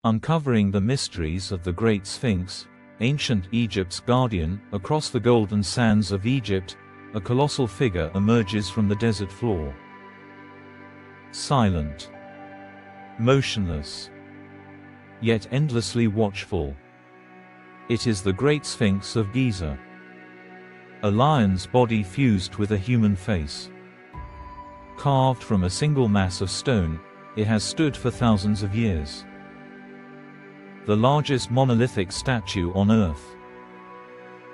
Uncovering the mysteries of the Great Sphinx, ancient Egypt's guardian. Across the golden sands of Egypt, a colossal figure emerges from the desert floor. Silent, motionless, yet endlessly watchful. It is the Great Sphinx of Giza. A lion's body fused with a human face. Carved from a single mass of stone, it has stood for thousands of years. The largest monolithic statue on Earth.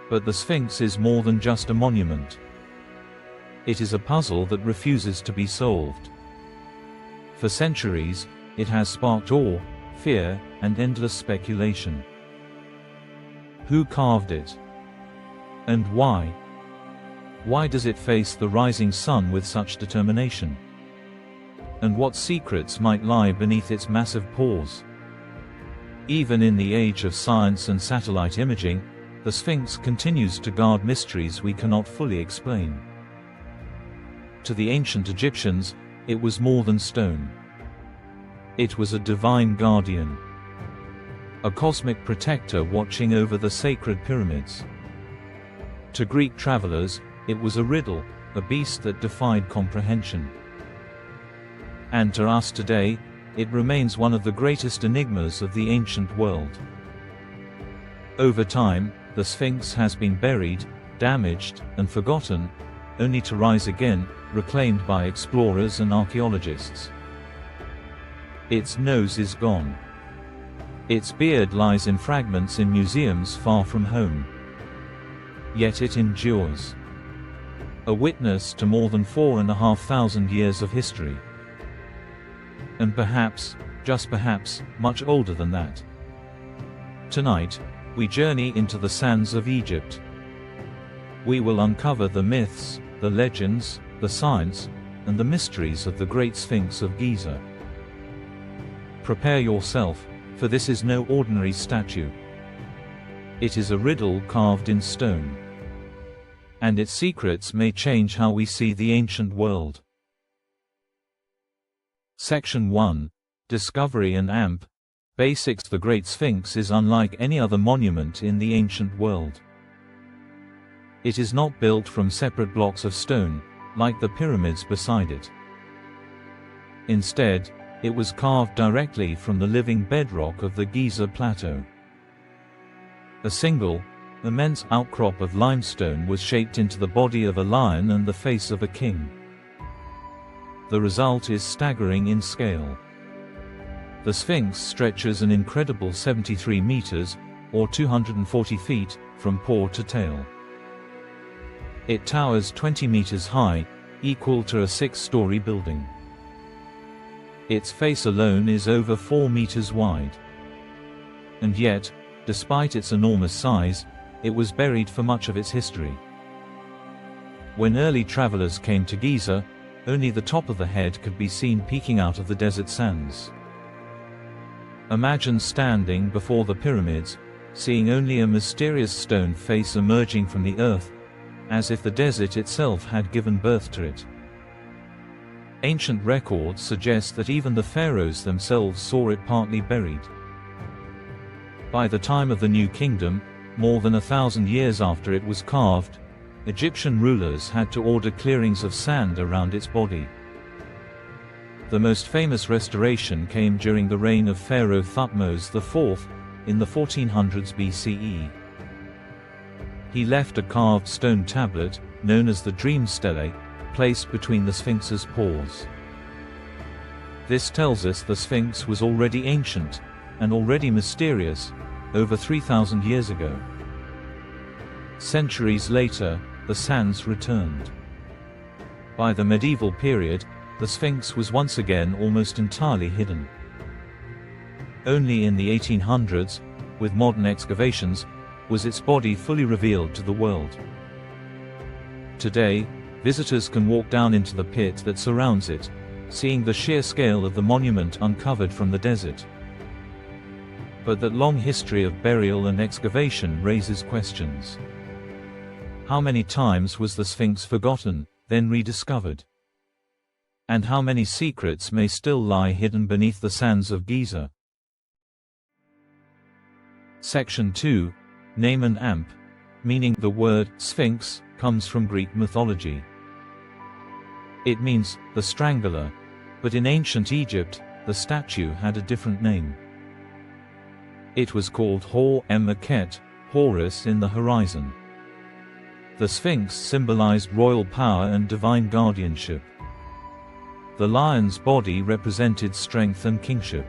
But the Sphinx is more than just a monument. It is a puzzle that refuses to be solved. For centuries, it has sparked awe, fear, and endless speculation. Who carved it? And why? Why does it face the rising sun with such determination? And what secrets might lie beneath its massive paws? Even in the age of science and satellite imaging, the Sphinx continues to guard mysteries we cannot fully explain. To the ancient Egyptians, it was more than stone. It was a divine guardian. A cosmic protector watching over the sacred pyramids. To Greek travelers, it was a riddle, a beast that defied comprehension. And to us today, it remains one of the greatest enigmas of the ancient world. Over time, the Sphinx has been buried, damaged, and forgotten, only to rise again, reclaimed by explorers and archaeologists. Its nose is gone. Its beard lies in fragments in museums far from home. Yet it endures. A witness to more than 4,500 years of history. And perhaps, just perhaps, much older than that. Tonight, we journey into the sands of Egypt. We will uncover the myths, the legends, the science, and the mysteries of the Great Sphinx of Giza. Prepare yourself, for this is no ordinary statue. It is a riddle carved in stone. And its secrets may change how we see the ancient world. Section 1. Discovery and AMP. Basics. The Great Sphinx is unlike any other monument in the ancient world. It is not built from separate blocks of stone, like the pyramids beside it. Instead, it was carved directly from the living bedrock of the Giza Plateau. A single, immense outcrop of limestone was shaped into the body of a lion and the face of a king. The result is staggering in scale. The Sphinx stretches an incredible 73 meters, or 240 feet, from paw to tail. It towers 20 meters high, equal to a 6-story building. Its face alone is over 4 meters wide. And yet, despite its enormous size, it was buried for much of its history. When early travelers came to Giza, only the top of the head could be seen peeking out of the desert sands. Imagine standing before the pyramids, seeing only a mysterious stone face emerging from the earth, as if the desert itself had given birth to it. Ancient records suggest that even the pharaohs themselves saw it partly buried. By the time of the New Kingdom, more than 1,000 years after it was carved, Egyptian rulers had to order clearings of sand around its body. The most famous restoration came during the reign of Pharaoh Thutmose IV, in the 1400s BCE. He left a carved stone tablet, known as the Dream Stele, placed between the Sphinx's paws. This tells us the Sphinx was already ancient, and already mysterious, over 3,000 years ago. Centuries later, the sands returned. By the medieval period, the Sphinx was once again almost entirely hidden. Only in the 1800s, with modern excavations, was its body fully revealed to the world. Today, visitors can walk down into the pit that surrounds it, seeing the sheer scale of the monument uncovered from the desert. But that long history of burial and excavation raises questions. How many times was the Sphinx forgotten, then rediscovered? And how many secrets may still lie hidden beneath the sands of Giza? Section 2. Name and amp. Meaning. The word sphinx comes from Greek mythology. It means the strangler, but in ancient Egypt, the statue had a different name. It was called Hor-em-Akhet, Horus in the horizon. The Sphinx symbolized royal power and divine guardianship. The lion's body represented strength and kingship.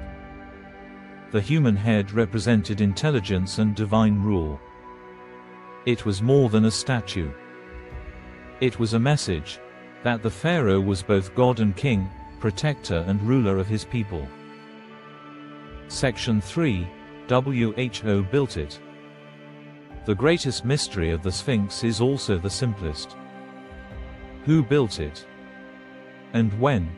The human head represented intelligence and divine rule. It was more than a statue. It was a message that the pharaoh was both god and king, protector and ruler of his people. Section 3. WHO built it. The greatest mystery of the Sphinx is also the simplest. Who built it? And when?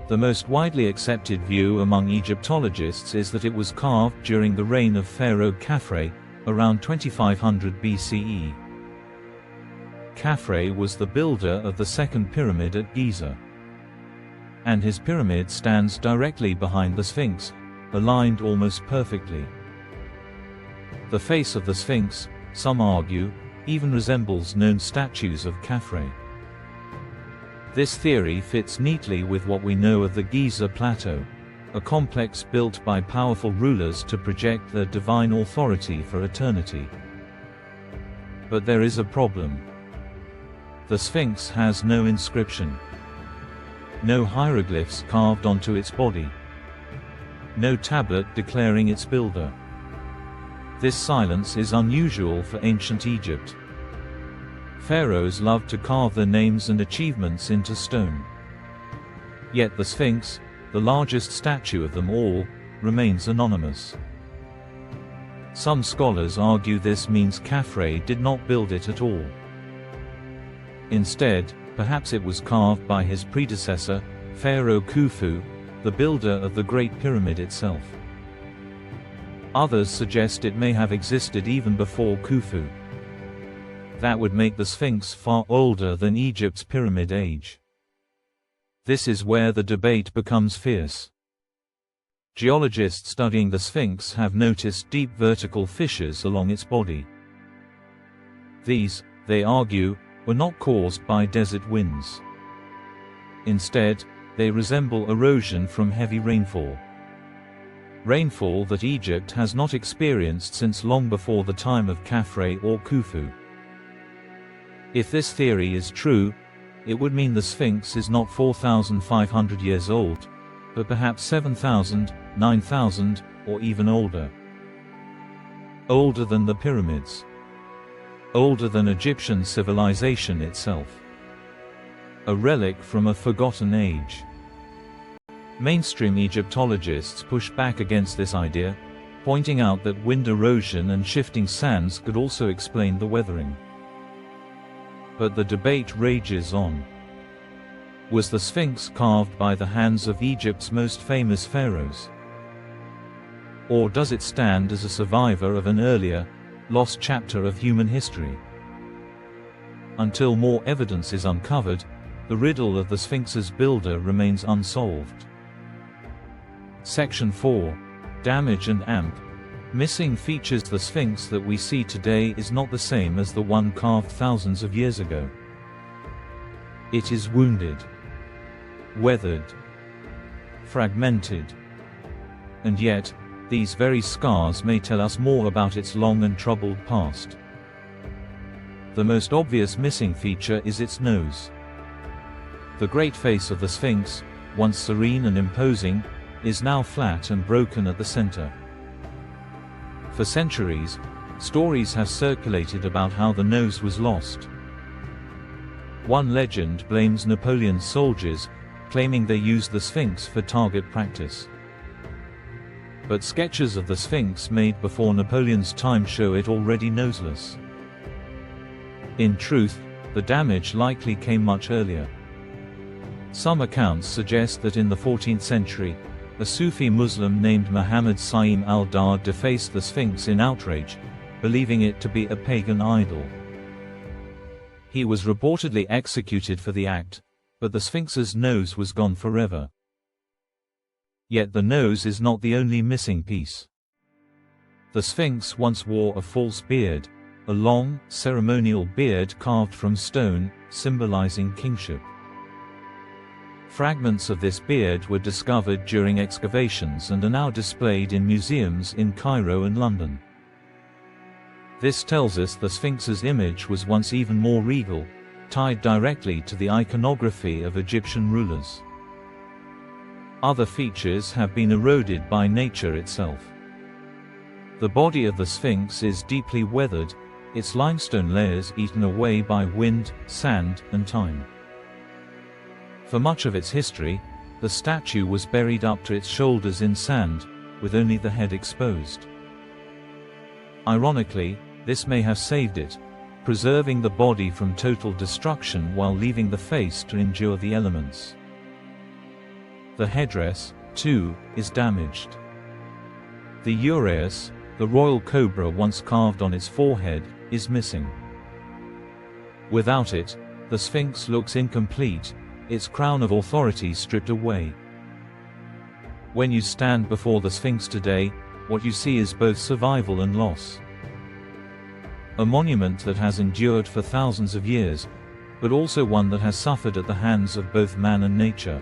The most widely accepted view among Egyptologists is that it was carved during the reign of Pharaoh Khafre, around 2500 BCE. Khafre was the builder of the second pyramid at Giza. And his pyramid stands directly behind the Sphinx, aligned almost perfectly. The face of the Sphinx, some argue, even resembles known statues of Khafre. This theory fits neatly with what we know of the Giza Plateau, a complex built by powerful rulers to project their divine authority for eternity. But there is a problem. The Sphinx has no inscription. No hieroglyphs carved onto its body. No tablet declaring its builder. This silence is unusual for ancient Egypt. Pharaohs loved to carve their names and achievements into stone. Yet the Sphinx, the largest statue of them all, remains anonymous. Some scholars argue this means Khafre did not build it at all. Instead, perhaps it was carved by his predecessor, Pharaoh Khufu, the builder of the Great Pyramid itself. Others suggest it may have existed even before Khufu. That would make the Sphinx far older than Egypt's pyramid age. This is where the debate becomes fierce. Geologists studying the Sphinx have noticed deep vertical fissures along its body. These, they argue, were not caused by desert winds. Instead, they resemble erosion from heavy rainfall. Rainfall that Egypt has not experienced since long before the time of Khafre or Khufu. If this theory is true, it would mean the Sphinx is not 4,500 years old, but perhaps 7,000, 9,000, or even older. Older than the pyramids. Older than Egyptian civilization itself. A relic from a forgotten age. Mainstream Egyptologists push back against this idea, pointing out that wind erosion and shifting sands could also explain the weathering. But the debate rages on. Was the Sphinx carved by the hands of Egypt's most famous pharaohs? Or does it stand as a survivor of an earlier, lost chapter of human history? Until more evidence is uncovered, the riddle of the Sphinx's builder remains unsolved. Section 4. Damage and amp. Missing features. The Sphinx that we see today is not the same as the one carved thousands of years ago. It is wounded, weathered, fragmented. And yet, these very scars may tell us more about its long and troubled past. The most obvious missing feature is its nose. The great face of the Sphinx, once serene and imposing, is now flat and broken at the center. For centuries, stories have circulated about how the nose was lost. One legend blames Napoleon's soldiers, claiming they used the Sphinx for target practice. But sketches of the Sphinx made before Napoleon's time show it already noseless. In truth, the damage likely came much earlier. Some accounts suggest that in the 14th century, a Sufi Muslim named Muhammad Sa'im al-Dar defaced the Sphinx in outrage, believing it to be a pagan idol. He was reportedly executed for the act, but the Sphinx's nose was gone forever. Yet the nose is not the only missing piece. The Sphinx once wore a false beard, a long, ceremonial beard carved from stone, symbolizing kingship. Fragments of this beard were discovered during excavations and are now displayed in museums in Cairo and London. This tells us the Sphinx's image was once even more regal, tied directly to the iconography of Egyptian rulers. Other features have been eroded by nature itself. The body of the Sphinx is deeply weathered, its limestone layers eaten away by wind, sand, and time. For much of its history, the statue was buried up to its shoulders in sand, with only the head exposed. Ironically, this may have saved it, preserving the body from total destruction while leaving the face to endure the elements. The headdress, too, is damaged. The uraeus, the royal cobra once carved on its forehead, is missing. Without it, the Sphinx looks incomplete, its crown of authority stripped away. When you stand before the Sphinx today, what you see is both survival and loss. A monument that has endured for thousands of years, but also one that has suffered at the hands of both man and nature.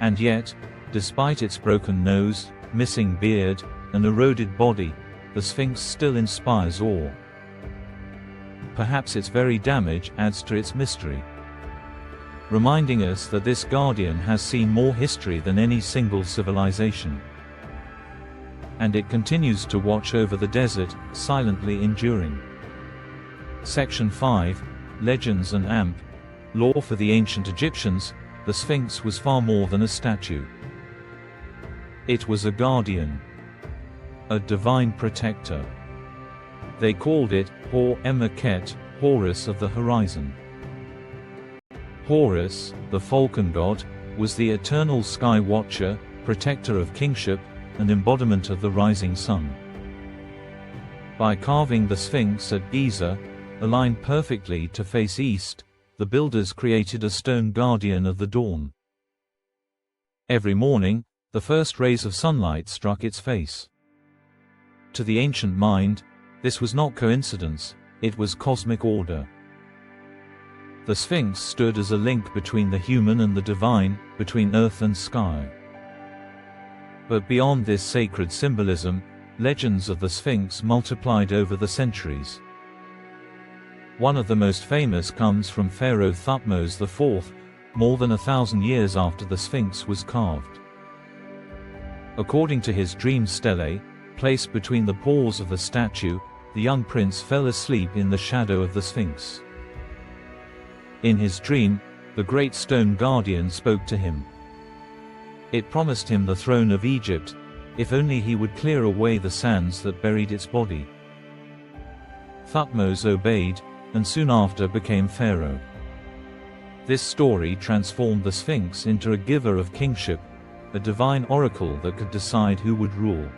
And yet, despite its broken nose, missing beard, and eroded body, the Sphinx still inspires awe. Perhaps its very damage adds to its mystery, reminding us that this guardian has seen more history than any single civilization. And it continues to watch over the desert, silently enduring. Section 5, Legends and Amp. Lore. For the ancient Egyptians, the Sphinx was far more than a statue. It was a guardian, a divine protector. They called it Hor-Emaket, Horus of the horizon. Horus, the falcon god, was the eternal sky watcher, protector of kingship, and embodiment of the rising sun. By carving the Sphinx at Giza, aligned perfectly to face east, the builders created a stone guardian of the dawn. Every morning, the first rays of sunlight struck its face. To the ancient mind, this was not coincidence, it was cosmic order. The Sphinx stood as a link between the human and the divine, between earth and sky. But beyond this sacred symbolism, legends of the Sphinx multiplied over the centuries. One of the most famous comes from Pharaoh Thutmose IV, more than 1,000 years after the Sphinx was carved. According to his dream stele, placed between the paws of the statue, the young prince fell asleep in the shadow of the Sphinx. In his dream, the great stone guardian spoke to him. It promised him the throne of Egypt, if only he would clear away the sands that buried its body. Thutmose obeyed, and soon after became pharaoh. This story transformed the Sphinx into a giver of kingship, a divine oracle that could decide who would rule.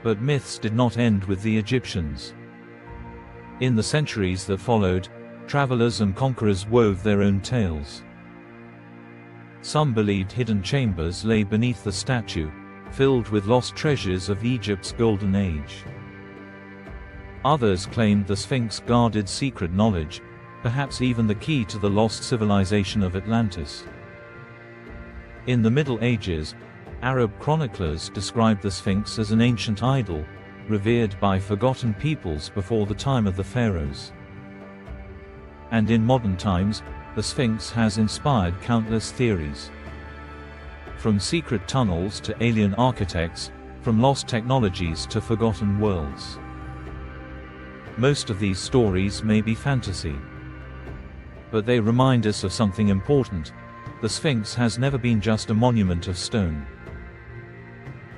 But myths did not end with the Egyptians. In the centuries that followed, travelers and conquerors wove their own tales. Some believed hidden chambers lay beneath the statue, filled with lost treasures of Egypt's golden age. Others claimed the Sphinx guarded secret knowledge, perhaps even the key to the lost civilization of Atlantis. In the Middle Ages, Arab chroniclers described the Sphinx as an ancient idol, revered by forgotten peoples before the time of the pharaohs. And in modern times, the Sphinx has inspired countless theories. From secret tunnels to alien architects, from lost technologies to forgotten worlds. Most of these stories may be fantasy, but they remind us of something important. The Sphinx has never been just a monument of stone.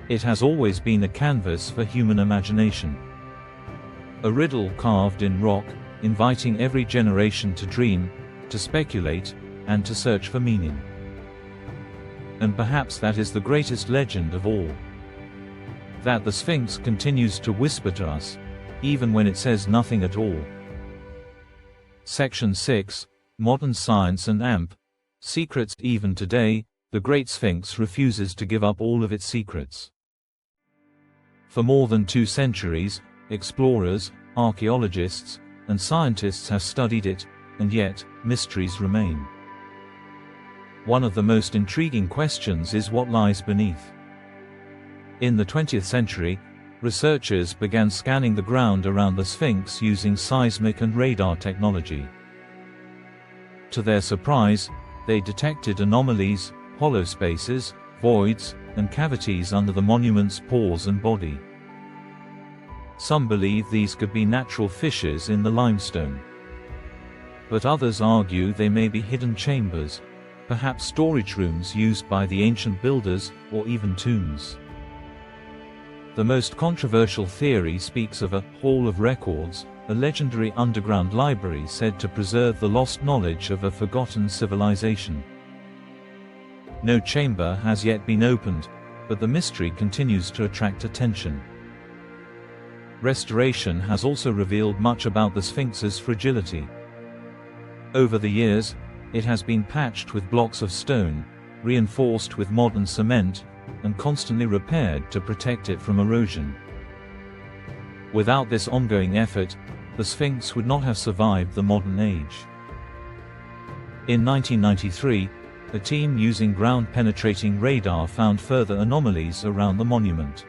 It has always been a canvas for human imagination. A riddle carved in rock, inviting every generation to dream, to speculate, and to search for meaning. And perhaps that is the greatest legend of all. That the Sphinx continues to whisper to us, even when it says nothing at all. Section 6, Modern Science and AMP. Secrets. Even today, the Great Sphinx refuses to give up all of its secrets. For more than 2 centuries, explorers, archaeologists, and scientists have studied it, and yet, mysteries remain. One of the most intriguing questions is what lies beneath. In the 20th century, researchers began scanning the ground around the Sphinx using seismic and radar technology. To their surprise, they detected anomalies, hollow spaces, voids, and cavities under the monument's pores and body. Some believe these could be natural fissures in the limestone. But others argue they may be hidden chambers, perhaps storage rooms used by the ancient builders, or even tombs. The most controversial theory speaks of a Hall of Records, a legendary underground library said to preserve the lost knowledge of a forgotten civilization. No chamber has yet been opened, but the mystery continues to attract attention. Restoration has also revealed much about the Sphinx's fragility. Over the years, it has been patched with blocks of stone, reinforced with modern cement, and constantly repaired to protect it from erosion. Without this ongoing effort, the Sphinx would not have survived the modern age. In 1993, a team using ground-penetrating radar found further anomalies around the monument.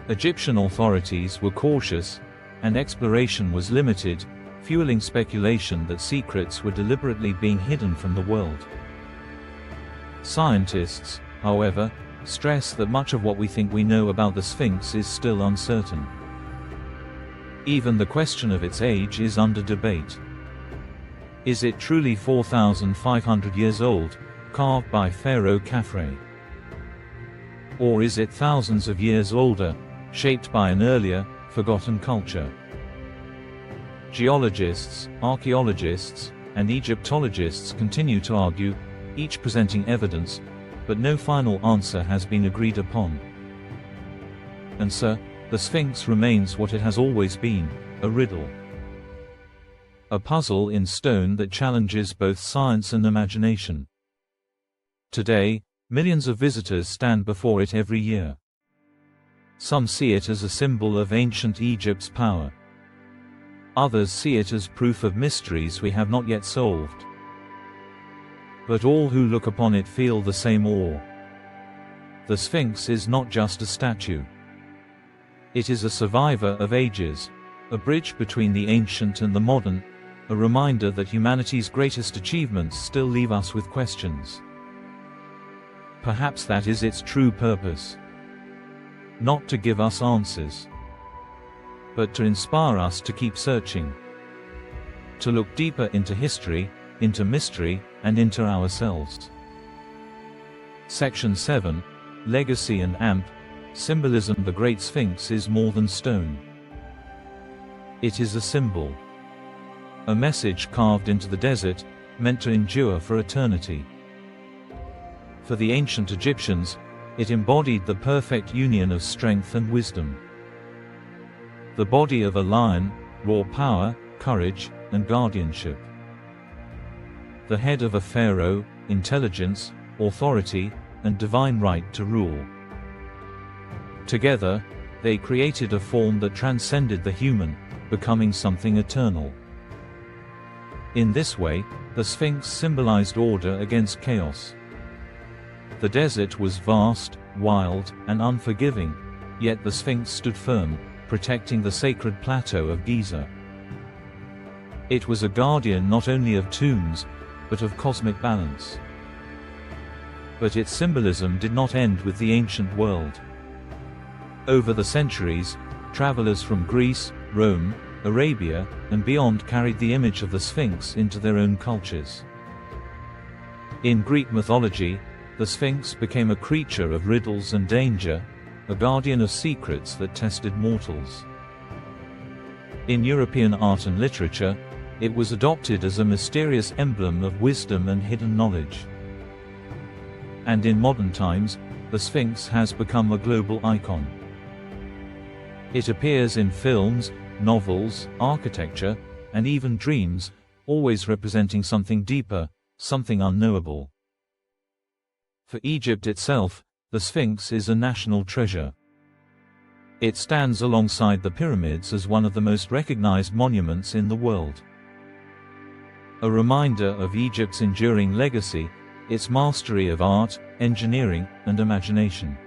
Egyptian authorities were cautious, and exploration was limited, fueling speculation that secrets were deliberately being hidden from the world. Scientists, however, stress that much of what we think we know about the Sphinx is still uncertain. Even the question of its age is under debate. Is it truly 4,500 years old, carved by Pharaoh Khafre? Or is it thousands of years older, shaped by an earlier, forgotten culture? Geologists, archaeologists, and Egyptologists continue to argue, each presenting evidence, but no final answer has been agreed upon. And so, the Sphinx remains what it has always been, a riddle. A puzzle in stone that challenges both science and imagination. Today, millions of visitors stand before it every year. Some see it as a symbol of ancient Egypt's power. Others see it as proof of mysteries we have not yet solved. But all who look upon it feel the same awe. The Sphinx is not just a statue. It is a survivor of ages, a bridge between the ancient and the modern, a reminder that humanity's greatest achievements still leave us with questions. Perhaps that is its true purpose. Not to give us answers, but to inspire us to keep searching. To look deeper into history, into mystery, and into ourselves. Section 7, Legacy and AMP, Symbolism. The Great Sphinx is more than stone. It is a symbol. A message carved into the desert, meant to endure for eternity. For the ancient Egyptians, it embodied the perfect union of strength and wisdom. The body of a lion, raw power, courage, and guardianship. The head of a pharaoh, intelligence, authority, and divine right to rule. Together, they created a form that transcended the human, becoming something eternal. In this way, the Sphinx symbolized order against chaos. The desert was vast, wild, and unforgiving, yet the Sphinx stood firm, protecting the sacred plateau of Giza. It was a guardian not only of tombs, but of cosmic balance. But its symbolism did not end with the ancient world. Over the centuries, travelers from Greece, Rome, Arabia, and beyond carried the image of the Sphinx into their own cultures. In Greek mythology, the Sphinx became a creature of riddles and danger, a guardian of secrets that tested mortals. In European art and literature, it was adopted as a mysterious emblem of wisdom and hidden knowledge. And in modern times, the Sphinx has become a global icon. It appears in films, novels, architecture, and even dreams, always representing something deeper, something unknowable. For Egypt itself, the Sphinx is a national treasure. It stands alongside the pyramids as one of the most recognized monuments in the world. A reminder of Egypt's enduring legacy, its mastery of art, engineering, and imagination.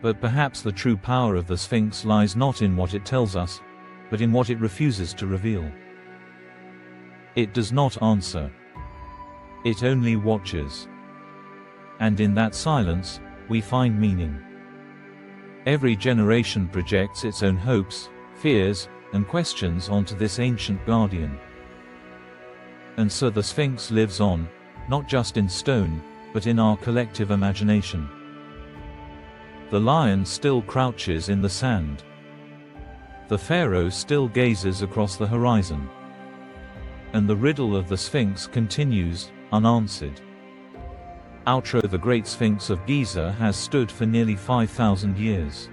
But perhaps the true power of the Sphinx lies not in what it tells us, but in what it refuses to reveal. It does not answer. It only watches. And in that silence, we find meaning. Every generation projects its own hopes, fears, and questions onto this ancient guardian. And so the Sphinx lives on, not just in stone, but in our collective imagination. The lion still crouches in the sand. The pharaoh still gazes across the horizon. And the riddle of the Sphinx continues, unanswered. Outro: The Great Sphinx of Giza has stood for nearly 5,000 years.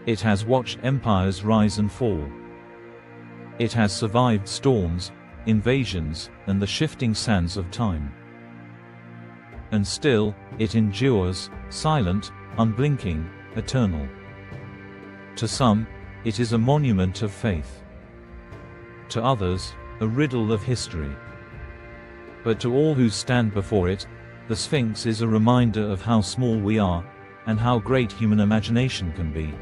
It has watched empires rise and fall. It has survived storms, invasions, and the shifting sands of time. And still, it endures, silent, unblinking, eternal. To some, it is a monument of faith. To others, a riddle of history. But to all who stand before it, the Sphinx is a reminder of how small we are, and how great human imagination can be.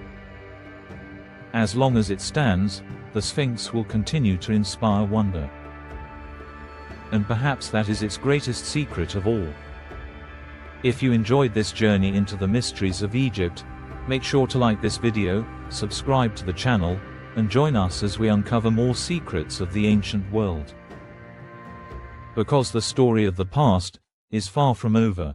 As long as it stands, the Sphinx will continue to inspire wonder. And perhaps that is its greatest secret of all. If you enjoyed this journey into the mysteries of Egypt, make sure to like this video, subscribe to the channel, and join us as we uncover more secrets of the ancient world. Because the story of the past is far from over.